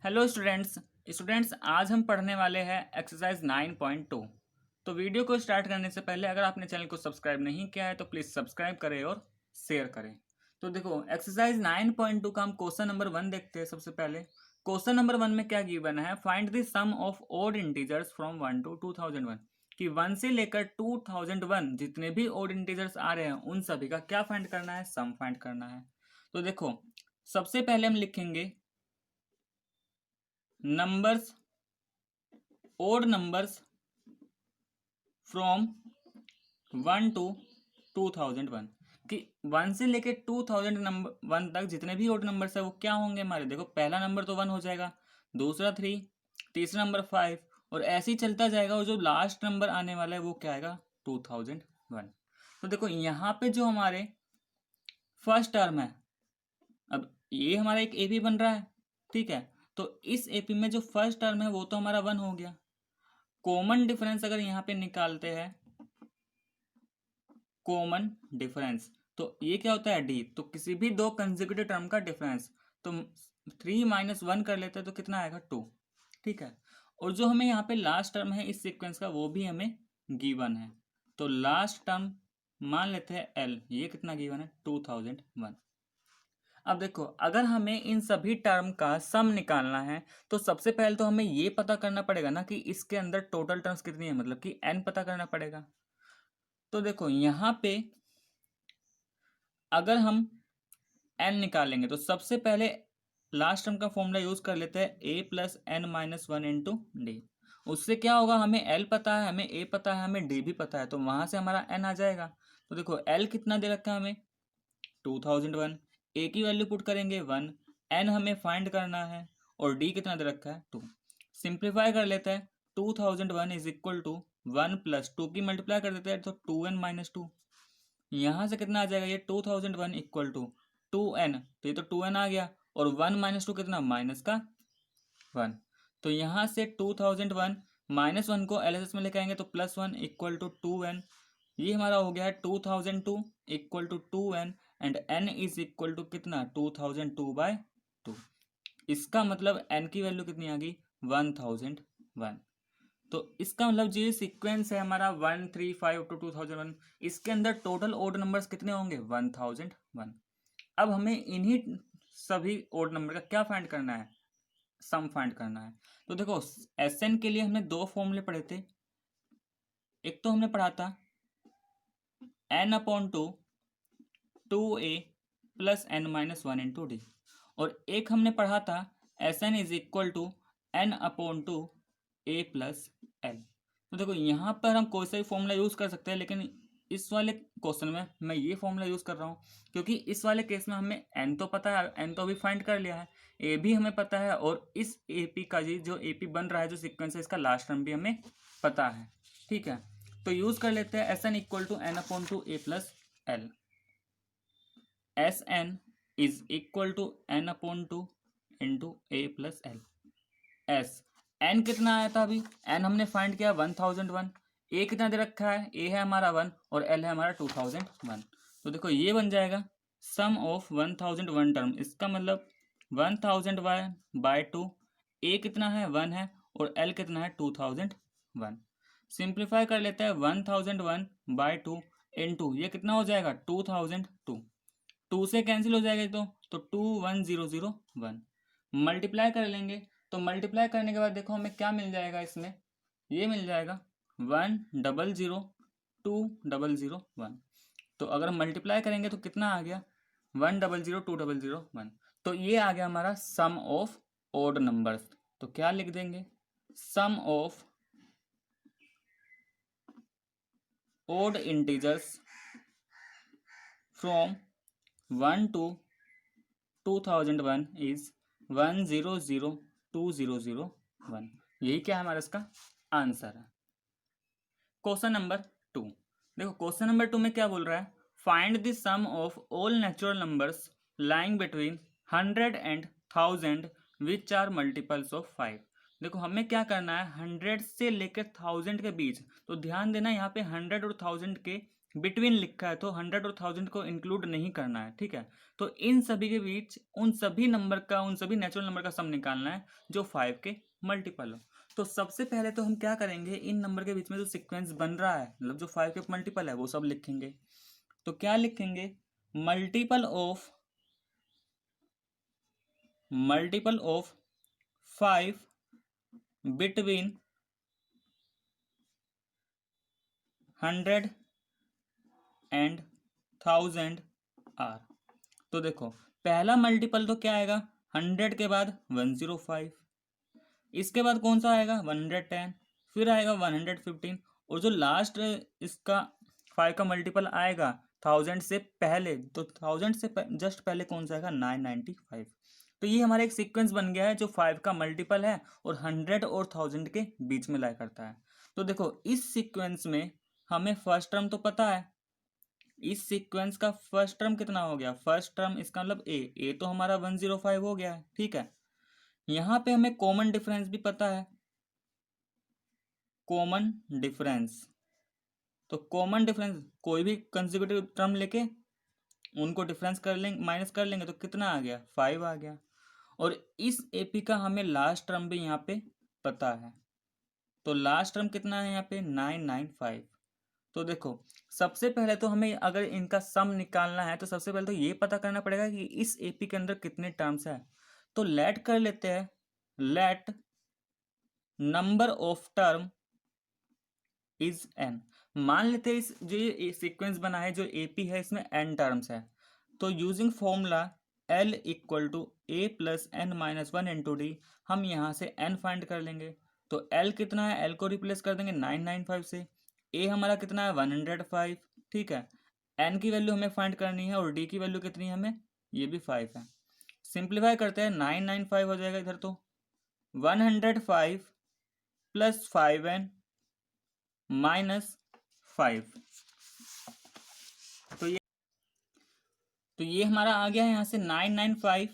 Hello students. आज हम पढ़ने वाले हैं एक्सरसाइज 9.2। तो वीडियो को स्टार्ट करने से पहले अगर आपने चैनल को सब्सक्राइब नहीं किया है तो प्लीज़ सब्सक्राइब करें और शेयर करें। तो देखो एक्सरसाइज 9.2 का हम क्वेश्चन नंबर 1 देखते हैं। सबसे पहले क्वेश्चन नंबर 1 में क्या गिवन है, find the sum of odd integers from 1 to 2001। कि 1 से लेकर 2001 जितने भी ऑड इंटीजर्स आ रहे हैं उन सभी का क्या फाइंड करना है, सम फाइंड करना है। तो देखो सबसे पहले हम लिखेंगे numbers, odd numbers from 1 to 2001। कि 1 से लेके 2001 तक जितने भी ओड नंबर्स है वो क्या होंगे हमारे। देखो पहला नंबर तो 1 हो जाएगा, दूसरा 3, तीसरा नंबर 5 और ऐसे ही चलता जाएगा। और जो लास्ट नंबर आने वाला है वो क्या आएगा, 2001। तो देखो यहाँ पे जो हमारे फर्स्ट टर्म है, अब ये हमारा एक एपी बन रहा है, ठीक है। तो इस एपी में जो फर्स्ट टर्म है वो तो हमारा 1 हो गया। कॉमन डिफरेंस अगर यहाँ पे निकालते हैं, कॉमन डिफरेंस, तो ये क्या होता है डी। तो किसी भी दो कंसेक्यूटिव टर्म का डिफरेंस, तो 3 - 1 कर लेते हैं तो कितना आएगा 2, ठीक है। और जो हमें यहाँ पे लास्ट टर्म है इस सीक्वेंस का वो भी हमें गिवन है। तो लास्ट टर्म मान लेते हैं एल, ये कितना गिवन है 2001। अब देखो अगर हमें इन सभी टर्म का सम निकालना है तो सबसे पहले तो हमें ये पता करना पड़ेगा ना कि इसके अंदर टोटल टर्म्स कितनी है, मतलब कि एन पता करना पड़ेगा। तो देखो यहाँ पे अगर हम एन निकालेंगे तो सबसे पहले लास्ट टर्म का फॉर्मूला यूज कर लेते हैं A plus N minus one into D. उससे क्या होगा, हमें एल पता है, हमें ए पता है, हमें डी भी पता है, तो वहां से हमारा एन आ जाएगा। तो देखो एल कितना दे रखा है हमें 2001, ए की वैल्यू पुट करेंगे 1, एन हमें फाइंड करना है और डी कितना दे रखा है 2। सिंप्लीफाई कर लेते हैं, 2001 इज इक्वल टू 1 प्लस 2 की मल्टीप्लाई कर देते हैं तो 2n माइनस 2। यहाँ से कितना आ जाएगा, ये 2001 इक्वल टू 2n, तो ये तो 2n आ गया और 1 माइनस 2 कितना, माइनस का 1। तो यहाँ से 2001 माइनस 1 को एलएसएस में लेके आएंगे तो प्लस 1 इक्वल टू 2n। ये हमारा हो गया है 2002 equal to 2n and n is equal to कितना 2002/2। इसका मतलब n की वैल्यू कितनी आ गई 1001। तो इसका मतलब जो ये सीक्वेंस है हमारा 135 टू 2001, इसके अंदर टोटल ओड नंबर्स कितने होंगे 1001। अब हमें इन्हीं सभी ओड नंबर का क्या फाइंड करना है, सम फाइंड करना है। तो देखो एस एन के लिए हमने दो फॉर्मूले पढ़े थे। एक तो हमने पढ़ा था n/2 2a plus n minus 1 into D, और एक हमने पढ़ा था S N is equal to n/2 a plus L. तो देखो यहाँ पर हम कोई सा भी फॉर्मूला यूज़ कर सकते हैं, लेकिन इस वाले क्वेश्चन में मैं ये फॉर्मूला यूज़ कर रहा हूँ क्योंकि इस वाले केस में हमें एन तो पता है, एन तो अभी फाइंड कर लिया है, ए भी हमें पता है और इस ए पी का जी जो ए पी बन रहा है जो सीक्वेंस है इसका लास्ट टर्म भी हमें पता है, ठीक है। तो यूज़ कर लेते हैं S N equal to n/2 a plus L. S N is equal to n/2 into A plus L. S N कितना आया था अभी, एन हमने फाइंड किया 1001, ए कितना दे रखा है, ए है हमारा 1 और एल है हमारा 2001। तो देखो ये बन जाएगा सम ऑफ 1001 टर्म, इसका मतलब 1001/2, ए कितना है 1 है और एल कितना है 2001। सिंप्लीफाई कर लेते हैं 1001/2 इंटू ये कितना हो जाएगा 2002, 2 से कैंसिल हो जाएगा तो 21001 मल्टीप्लाई कर लेंगे। तो मल्टीप्लाई करने के बाद देखो हमें क्या मिल जाएगा, इसमें ये मिल जाएगा 1002001। तो अगर मल्टीप्लाई करेंगे तो कितना आ गया 1002001। तो ये आ गया हमारा सम ऑफ ओड नंबर्स। तो क्या लिख देंगे, sum of odd integers from 1 to 2001 is 1002001। यही क्या है हमारा इसका आंसर है। क्वेश्चन नंबर 2 देखो, क्वेश्चन नंबर 2 में क्या बोल रहा है, find the sum of all natural numbers lying between 100 and 1000 which are multiples of 5। देखो हमें क्या करना है 100 से लेकर 1000 के बीच। तो ध्यान देना यहाँ पे 100 और 1000 के बिटवीन लिखा है तो 100 और 1000 को इंक्लूड नहीं करना है, ठीक है। तो इन सभी के बीच उन सभी नंबर का, उन सभी नेचुरल नंबर का सम निकालना है जो 5 के मल्टीपल हो। तो सबसे पहले तो हम क्या करेंगे, इन नंबर के बीच में जो सीक्वेंस बन रहा है, मतलब जो 5 के मल्टीपल है, वो सब लिखेंगे। तो क्या लिखेंगे, multiple of 5 between 100 and 1000 are. तो देखो पहला मल्टीपल तो क्या आएगा, 100 के बाद 105, इसके बाद कौन सा आएगा 110, फिर आएगा 115, और जो लास्ट इसका 5 का मल्टीपल आएगा 1000 से पहले, तो 1000 से जस्ट पहले कौन सा आएगा 995। तो ये हमारा एक सीक्वेंस बन गया है जो 5 का मल्टीपल है और 100 और 1000 के बीच में लाई करता है। तो देखो इस सीक्वेंस में हमें फर्स्ट टर्म तो पता है, इस सीक्वेंस का फर्स्ट टर्म कितना हो गया, फर्स्ट टर्म इसका मतलब ए तो हमारा 105 हो गया है, ठीक है। यहाँ पे हमें कॉमन डिफरेंस भी पता है, कॉमन डिफरेंस। तो कॉमन डिफरेंस कोई भी कंसेक्यूटिव टर्म लेके उनको डिफरेंस कर लेंगे, माइनस कर लेंगे, तो कितना आ गया 5 आ गया। और इस एपी का हमें लास्ट टर्म भी यहाँ पे पता है, तो लास्ट टर्म कितना है यहाँ पे 995। तो देखो सबसे पहले तो हमें अगर इनका सम निकालना है तो सबसे पहले तो ये पता करना पड़ेगा कि इस एपी के अंदर कितने टर्म्स है। तो लेट कर लेते हैं, let number of term is an. मान लेते हैं इस जो ये सीक्वेंस बना है जो एपी है इसमें एन टर्म्स है, तो using formula L equal to A plus N minus one into D हम यहाँ से एन फाइंड कर लेंगे। तो एल कितना है, एल को रिप्लेस कर देंगे 995 से, ए हमारा कितना है 105, ठीक है। एन की वैल्यू हमें फाइंड करनी है और डी की वैल्यू कितनी है हमें, ये भी 5 है। सिंप्लीफाई करते हैं, 995 हो जाएगा इधर, तो 105 प्लस 5n -5। तो ये हमारा आ गया है यहाँ से 995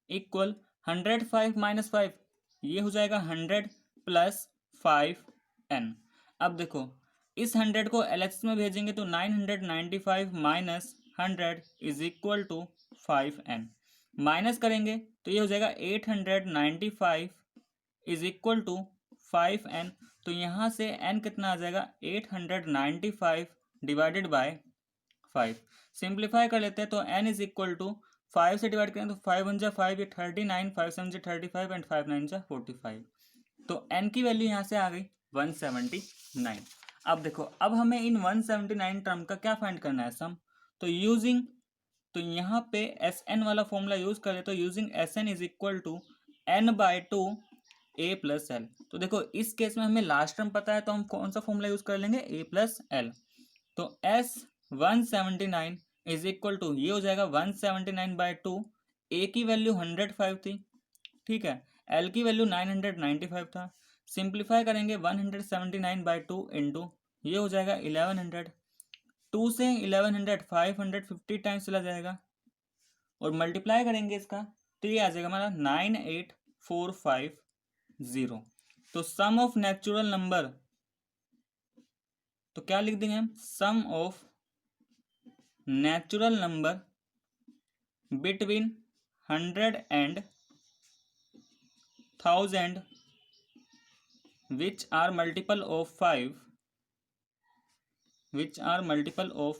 इक्वल 105 -5, ये हो जाएगा 100 प्लस 5n। अब देखो इस 100 को LHS में भेजेंगे तो 995 minus 100 is equal to 5n। Minus करेंगे तो ये हो जाएगा 895 इज इक्वल टू 5n। तो यहाँ से n कितना आ जाएगा 895 डिवाइडेड बाय 5। सिंप्लीफाई कर लेते हैं तो n इज इक्वल टू 5 से डिवाइड करें तो 5 1 जा 5, ये 39, 5 7 जा 35 एंड 5 9 जा 45। तो n की वैल्यू यहाँ से आ गई 179। अब देखो अब हमें इन 179 टर्म का क्या फाइंड करना है सम। तो यूजिंग, तो यहाँ पे एस एन वाला फॉर्मूला यूज करें तो using S N is equal to n/2 a plus L. तो देखो इस केस में हमें लास्ट टर्म पता है तो हम कौन सा फॉर्मूला यूज कर लेंगे, a प्लस एल। तो s 179 इज इक्वल टू ये हो जाएगा 179/2, a की वैल्यू 105 थी, ठीक है, l की वैल्यू 995 था। सिंप्लीफाई करेंगे 179/2 इंटू ये हो जाएगा 1100, 2 से 1100 550 टाइम्स चला जाएगा और मल्टीप्लाई करेंगे इसका तो ये आ जाएगा हमारा 98450। तो सम ऑफ नेचुरल नंबर, तो क्या लिख देंगे हम, sum of natural number between 100 and 1000 which are multiple of 5, which are multiple of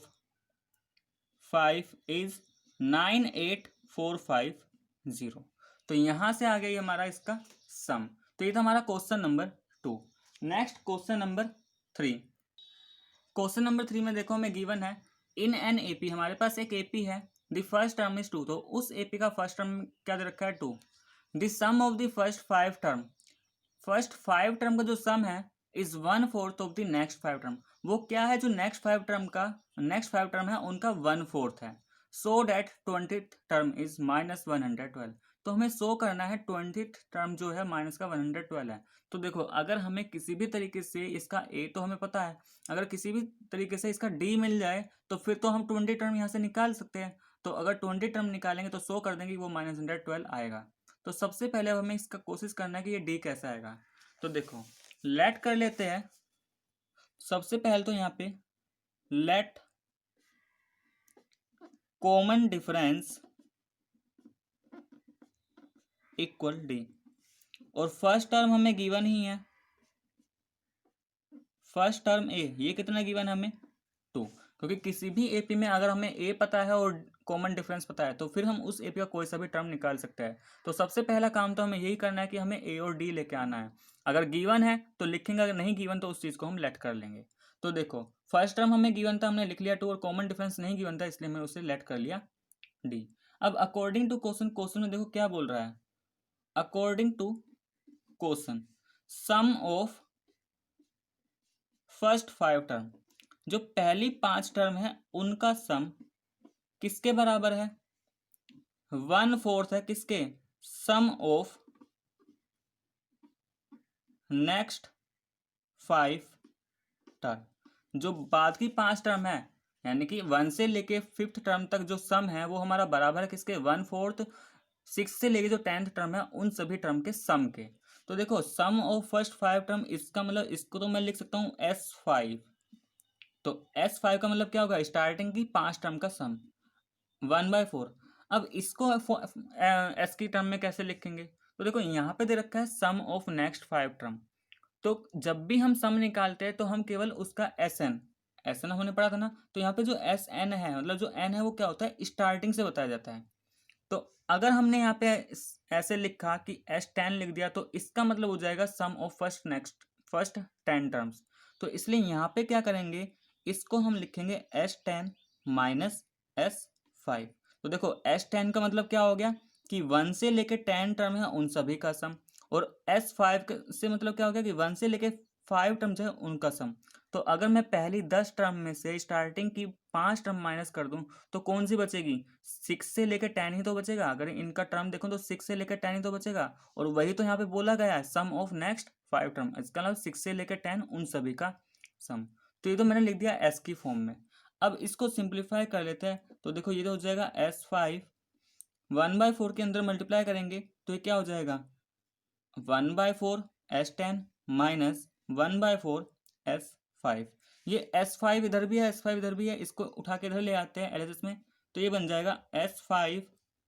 5 is 98450। तो यहां से आ गई हमारा इसका सम। तो ये था हमारा question number 2। Next question number 3। Question number 3 में देखो हमें गिवन है इन एन एपी, हमारे पास एक एपी है, द फर्स्ट टर्म इज 2, तो उस एपी का फर्स्ट टर्म क्या दे रखा है 2। The sum of the first 5 term, first 5 term का जो सम है is 1/4 of the next 5 term. वो क्या है, जो नेक्स्ट 5 टर्म का, नेक्स्ट 5 टर्म है उनका 1/4 है। So that 20th term is -112। तो हमें शो करना है 20th टर्म जो है माइनस का 112 है। तो देखो अगर हमें किसी भी तरीके से इसका a तो हमें पता है, अगर किसी भी तरीके से इसका d मिल जाए तो फिर तो हम 20 टर्म यहाँ से निकाल सकते हैं। तो अगर 20 टर्म निकालेंगे तो शो कर देंगे कि वो -112 आएगा। तो सबसे पहले अब हमें इसका कोशिश करना है कि ये डी कैसा आएगा। तो देखो लेट कर लेते हैं, सबसे पहले तो यहाँ पे late common difference equal D. और फर्स्ट टर्म हमें गिवन ही है, फर्स्ट टर्म ए, ये कितना गिवन है हमें 2, क्योंकि किसी भी एपी में अगर हमें ए पता है और कॉमन डिफरेंस पता है तो फिर हम उस एपी का कोई सा भी टर्म निकाल सकते हैं। तो सबसे पहला काम तो हमें यही करना है कि हमें ए और डी लेके आना है। अगर गिवन है तो लिखेंगे, अगर नहीं गिवन तो उस चीज़ को हम लेट कर लेंगे। तो देखो फर्स्ट टर्म हमें गिवन था, हमने लिख लिया 2, और कॉमन डिफरेंस नहीं गिवन था इसलिए हमने उसे लेट कर लिया डी। अब अकॉर्डिंग टू क्वेश्चन, क्वेश्चन में देखो क्या बोल रहा है, according to question sum of first 5 term, जो पहली 5 टर्म है उनका सम किसके बराबर है, 1/4 है किसके, सम ऑफ नेक्स्ट 5 टर्म। जो बाद की 5 टर्म है यानी कि 1 से लेके 5th टर्म तक जो सम है वो हमारा बराबर है किसके, 1/4 6 से लेके जो 10th टर्म है उन सभी टर्म के सम के। तो देखो सम ऑफ फर्स्ट 5 टर्म, इसका मतलब इसको तो मैं लिख सकता हूँ S5। तो S5 का मतलब क्या होगा, स्टार्टिंग की 5 टर्म का सम 1/4। अब इसको एस की टर्म में कैसे लिखेंगे, तो देखो यहाँ पे दे रखा है सम ऑफ नेक्स्ट 5 टर्म। तो जब भी हम सम निकालते हैं तो हम केवल उसका एस एन होने पड़ा था ना, तो यहाँ पे जो एस एन है मतलब जो एन है वो क्या होता है, स्टार्टिंग से बताया जाता है। तो अगर हमने यहाँ पे ऐसे लिखा कि S10 लिख दिया तो इसका मतलब हो जाएगा सम ऑफ फर्स्ट 10 टर्म्स। तो इसलिए यहाँ पे क्या करेंगे, इसको हम लिखेंगे S10 माइनस S5। तो देखो S10 का मतलब क्या हो गया कि 1 से लेके 10 टर्म है उन सभी का सम, और S5 से मतलब क्या हो गया कि 1 से लेके 5 टर्म जो है उनका सम। तो अगर मैं पहली 10 टर्म में से स्टार्टिंग की 5 टर्म माइनस कर दूं तो कौन सी बचेगी, 6 से लेकर 10 ही तो बचेगा। अगर इनका टर्म देखो तो 6 से लेकर 10 ही तो बचेगा, और वही तो यहाँ पे बोला गया है सम ऑफ नेक्स्ट 5 टर्म, इसका मतलब 6 से लेकर 10 उन सभी का सम। तो ये तो मैंने लिख दिया एस की फॉर्म में। अब इसको सिंप्लीफाई कर लेते हैं, तो देखो ये तो हो जाएगा S5, 1/4 के अंदर मल्टीप्लाई करेंगे तो ये क्या हो जाएगा, 1/4 S10 माइनस 1/4 S5। ये S5 इधर भी है, S5 इधर भी है, इसको उठा के इधर ले आते हैं एलएचएस में, तो ये बन जाएगा S5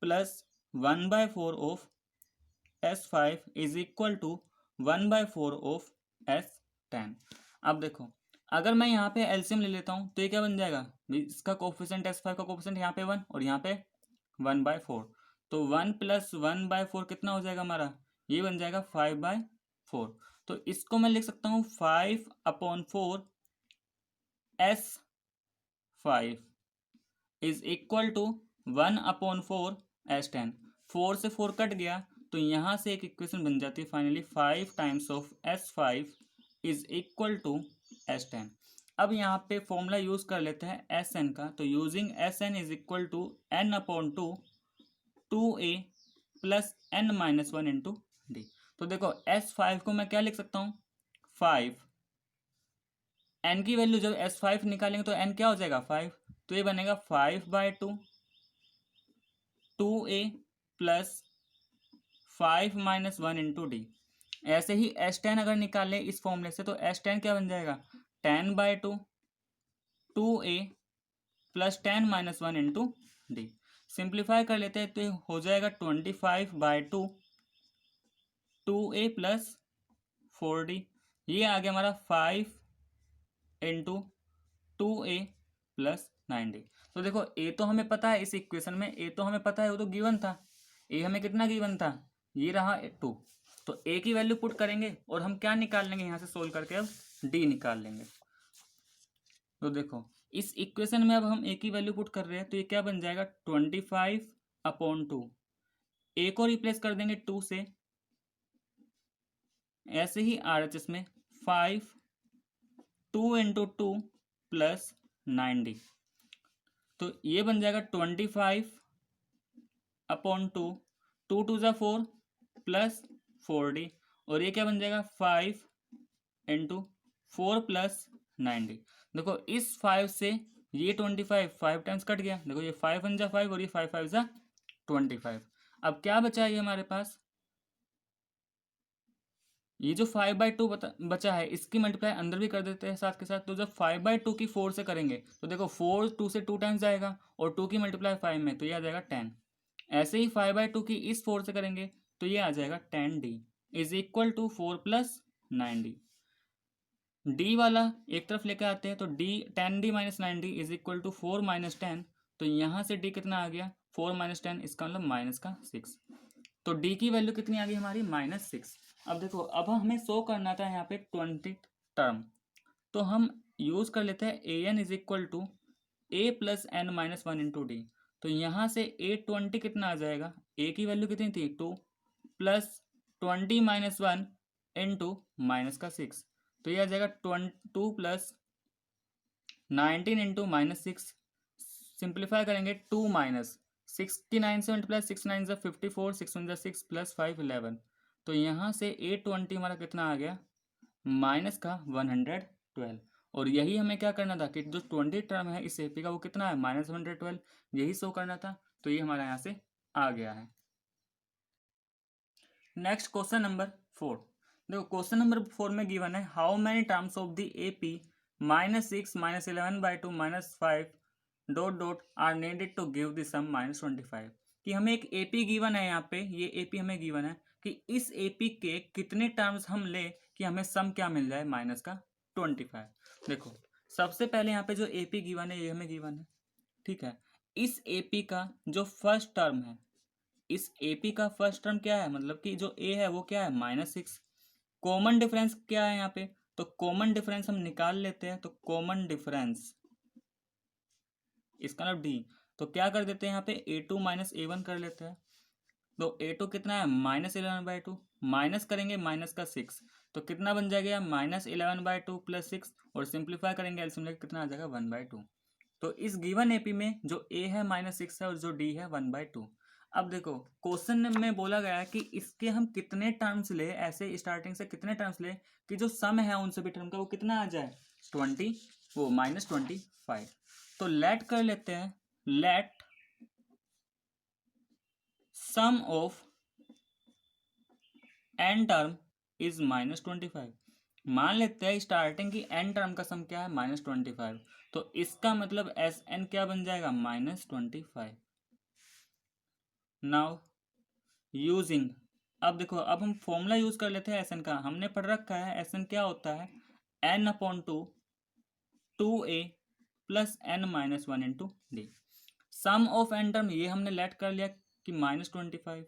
plus 1/4 of S5 is equal to 1/4 of S10। अब देखो अगर मैं यहाँ पे एलसीएम ले लेता हूँ तो ये क्या बन जाएगा, इसका कोफिशिएंट S5 का कोफिशिएंट यहाँ पे 1 और यहाँ पे 1/4, तो 1 प्लस 1/4 कितना हो जाएगा हमारा, ये बन जाएगा 5/4। तो इसको मैं लिख सकता हूँ 5/4 S5 is equal to 1/4 S10। 4 से 4 कट गया तो यहाँ से एक इक्वेशन बन जाती है finally 5 times of S5 is equal to S10। अब यहाँ पे फॉर्मूला यूज कर लेते हैं Sn का, तो using Sn is equal to n/2 2a plus n-1 into D. तो देखो S5 को मैं क्या लिख सकता हूँ 5, n की वैल्यू जब S5 निकालेंगे तो n क्या हो जाएगा 5, तो ये बनेगा 5/2 2a प्लस 5-1 इंटू डी। ऐसे ही S10 अगर निकालें इस फॉर्मूले से तो S10 क्या बन जाएगा 10/2 2a plus 10-1 into D. Simplify कर लेते हैं तो ये हो जाएगा 25/2 2a प्लस 4d। ये आ गया हमारा 5 इंटू 2a प्लस 9d। तो देखो ए तो हमें पता है, इस इक्वेशन में ए तो हमें पता है, वो तो गिवन था। ए हमें कितना गिवन था, ये रहा 2। तो ए की वैल्यू पुट करेंगे और हम क्या निकाल लेंगे यहाँ से सोल्व करके, अब डी निकाल लेंगे। तो देखो इस इक्वेशन में अब हम ए की वैल्यू पुट कर रहे हैं तो ये क्या बन जाएगा 25/2। ए को रिप्लेस कर देंगे 2 से, ऐसे ही RHS में 5 2 इंटू 2 प्लस 9d। तो ये बन जाएगा 25/2 2 2 ज़ा 4 प्लस 4d, और ये क्या बन जाएगा 5 इंटू 4 प्लस 9d। देखो इस 5 से ये 25 5 टाइम्स कट गया, देखो ये 5 1 जा 5 और ये 5 5 जा 25। अब क्या बचा है ये हमारे पास ये जो 5/2 बचा है इसकी मल्टीप्लाई अंदर भी कर देते हैं साथ के साथ। तो जब 5/2 की 4 से करेंगे तो देखो 4 2 से 2 टाइम्स जाएगा और 2 की मल्टीप्लाई 5 में, तो ये आ जाएगा 10। ऐसे ही 5/2 की इस 4 से करेंगे तो ये आ जाएगा 10d is equal to 4 + 9d। D वाला एक तरफ लेके आते हैं तो D 10d - 9d is equal to 4 - 10। तो यहाँ से डी कितना आ गया 4 - 10, इसका मतलब माइनस का 6। तो डी की वैल्यू कितनी आ गई हमारी -6। अब देखो अब हमें शो करना था यहाँ पे 20 टर्म, तो हम यूज कर लेते हैं A N is equal to A plus N minus one into D. तो यहाँ से A20 कितना आ जाएगा, ए की वैल्यू कितनी थी 2 प्लस 20 - 1 इंटू माइनस का 6। तो ये आ जाएगा 2 प्लस 19 इंटू -6। सिंप्लीफाई करेंगे 2 माइनस 69 से मल्टीप्लाई 6 9 ज़ा 54 6 1 ज़ा 6 प्लस 5 11। तो यहाँ से A20 हमारा कितना आ गया माइनस का 112। और यही हमें क्या करना था कि जो 20 टर्म है इस एपी का वो कितना है -112, यही शो करना था। तो ये हमारा यहाँ से आ गया है। Next question number 4। देखो क्वेश्चन नंबर 4 में गिवन है how many terms of the AP -6 -11/2 -5 dot dot are needed to give the sum -25। कि हमें एक एपी गिवन है यहाँ पे, ये एपी हमें गिवन है कि इस एपी के कितने टर्म्स हम ले कि हमें सम क्या मिल जाए माइनस का 25। देखो सबसे पहले यहाँ पे जो एपी गिवन है ये हमें गिवन है, ठीक है। इस एपी का जो फर्स्ट टर्म है, इस एपी का फर्स्ट टर्म क्या है, मतलब कि जो ए है वो क्या है -6। कॉमन डिफरेंस क्या है यहाँ पे, तो कॉमन डिफरेंस हम निकाल लेते हैं। तो कॉमन डिफरेंस इसका मतलब डी, तो क्या कर देते हैं यहाँ पे A2 - A1 कर लेते हैं। तो A2 कितना है -11/2, माइनस करेंगे माइनस का 6, तो कितना बन जाएगा -11/2 प्लस 6, और सिंप्लीफाई करेंगे एलसीएम लेके कितना आ जाएगा 1/2। तो इस गिवन एपी में जो ए है -6 है और जो डी है 1/2। अब देखो क्वेश्चन में बोला गया है कि इसके हम कितने टर्म्स ले, ऐसे स्टार्टिंग से कितने टर्म्स ले कि जो सम है उन सभी टर्म का वो कितना आ जाए 20 वो -25। तो लेट कर लेते हैं, let sum of N term is -25। मान लेते हैं स्टार्टिंग की एन टर्म का सम क्या है -25। तो इसका मतलब एस एन क्या बन जाएगा -25। नाउ यूजिंग, अब देखो अब हम फॉर्मूला यूज कर लेते हैं एस एन का। हमने पढ़ रखा है एस एन क्या होता है n/2 2a plus n-1 into D. Sum of N term ये हमने लेट कर लिया कि -25।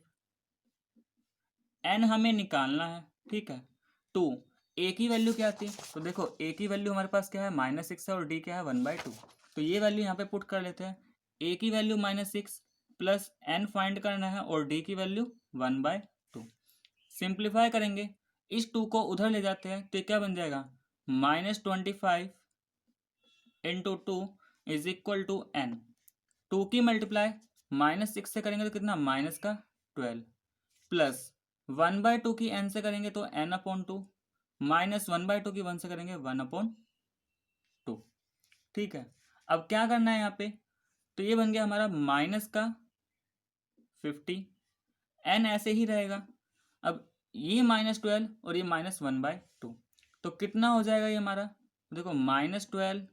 एन हमें निकालना है, ठीक है। 2 ए की वैल्यू क्या थी, तो देखो ए की वैल्यू हमारे पास क्या है -6 है और डी क्या है 1/2। तो ये वैल्यू यहाँ पे पुट कर लेते हैं। ए की वैल्यू -6 प्लस एन फाइंड करना है और डी की वैल्यू 1/2। सिंप्लीफाई करेंगे, इस 2 को उधर ले जाते हैं तो क्या बन जाएगा -25 into 2 is equal to N. 2 की मल्टीप्लाई -6 से करेंगे तो कितना -12 प्लस 1/2 की n से करेंगे तो n/2 माइनस 1/2 की 1 से करेंगे 1/2। ठीक है, अब क्या करना है यहाँ पे, तो ये बन गया हमारा माइनस का 50, n ऐसे ही रहेगा। अब ये -12 और ये -1/2, तो कितना हो जाएगा ये हमारा, देखो -12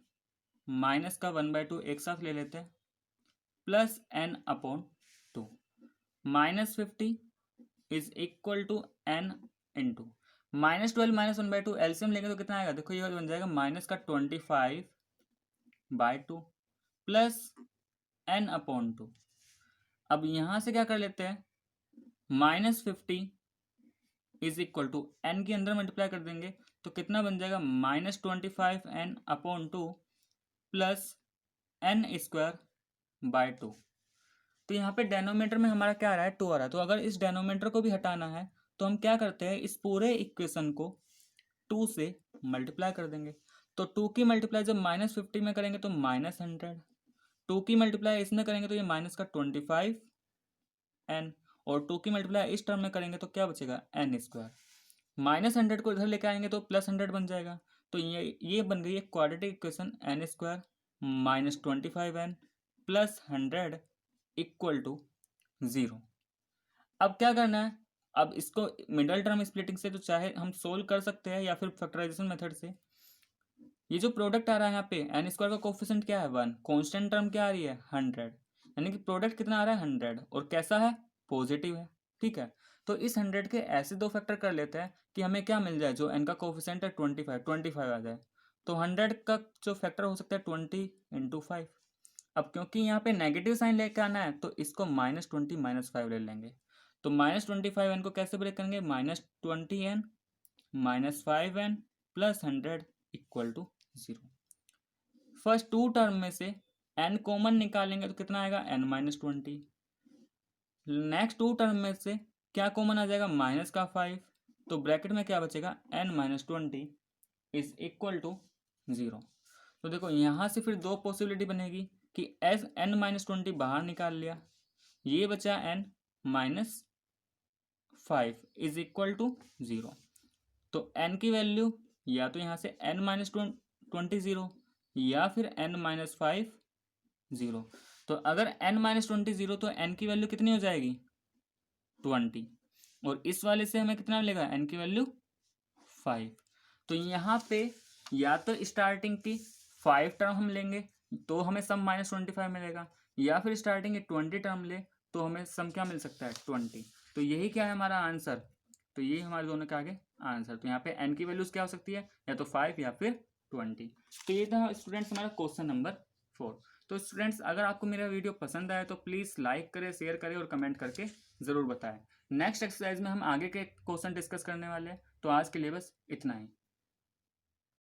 माइनस का 1/2 एक साथ ले लेते हैं plus n/2 -50 is equal to n into -12 -1/2 LCM लेंगे तो कितना आएगा, देखो ये बन जाएगा -25/2 प्लस n/2। अब यहां से क्या कर लेते हैं -50 इज इक्वल टू एन के अंदर मल्टीप्लाई कर देंगे तो कितना बन जाएगा -25n/2 प्लस n²/2। तो यहाँ पे डेनोमीटर में हमारा क्या आ रहा है 2 आ रहा है। तो अगर इस डेनोमीटर को भी हटाना है तो हम क्या करते हैं, इस पूरे इक्वेशन को 2 से मल्टीप्लाई कर देंगे। तो 2 की मल्टीप्लाई जब -50 में करेंगे तो -100, 2 की मल्टीप्लाई इसमें करेंगे तो ये माइनस का 25n, और 2 की मल्टीप्लाई इस टर्म में करेंगे तो क्या बचेगा n²। -100 को इधर लेके आएंगे तो +100 बन जाएगा। तो ये बन गई है quadratic equation n² -25n plus 100 equal to 0। अब क्या करना है, अब इसको मिडल टर्म स्प्लिटिंग से तो चाहे हम सोल्व कर सकते हैं या फिर फैक्टराइजेशन मेथड से। ये जो प्रोडक्ट आ रहा है यहाँ पे एन स्क्वायर का कोफिशिएंट क्या है 1, कांस्टेंट टर्म क्या आ रही है 100, यानी कि प्रोडक्ट कितना आ रहा है 100 और कैसा है पॉजिटिव है। ठीक है, तो इस 100 के ऐसे दो फैक्टर कर लेते हैं कि हमें क्या मिल जाए, जो एन का कोफिशिएंट है 25 आ जाए। तो 100 का जो फैक्टर हो सकता है 20 × 5। अब क्योंकि यहाँ पे नेगेटिव साइन लेके आना है तो इसको -20 -5 ले लेंगे। तो -25 एन को कैसे ब्रेक करेंगे, -20 n -5 n plus 100 equal to 0। First two term में से n कॉमन निकालेंगे तो कितना आएगा n-20। नेक्स्ट टू टर्म में से क्या कॉमन आ जाएगा, माइनस का 5, तो ब्रैकेट में क्या बचेगा n-20 इज इक्वल टू 0। तो देखो यहाँ से फिर दो पॉसिबिलिटी बनेगी कि एस n-20 बाहर निकाल लिया, ये बचा n-5 इज इक्वल टू 0। तो n की वैल्यू या तो यहाँ से n-20 0 या फिर n-5 0। तो अगर n-20 0 तो n की वैल्यू कितनी हो जाएगी 20, और इस वाले से हमें कितना मिलेगा n की वैल्यू 5। तो यहाँ पे या तो स्टार्टिंग की 5 टर्म हम लेंगे तो हमें सम -25 मिलेगा, या फिर स्टार्टिंग की 20 टर्म ले तो हमें सम क्या मिल सकता है 20। तो यही क्या है हमारा आंसर, तो ये हमारे दोनों के आगे आंसर। तो यहाँ पे n की वैल्यूज क्या हो सकती है, या तो 5 या फिर 20। तो ये था स्टूडेंट्स हमारा क्वेश्चन नंबर 4। तो स्टूडेंट्स अगर आपको मेरा वीडियो पसंद आया तो प्लीज़ लाइक करें, शेयर करें और कमेंट करके ज़रूर बताएं। नेक्स्ट एक्सरसाइज में हम आगे के क्वेश्चन डिस्कस करने वाले हैं, तो आज के लिए बस इतना ही।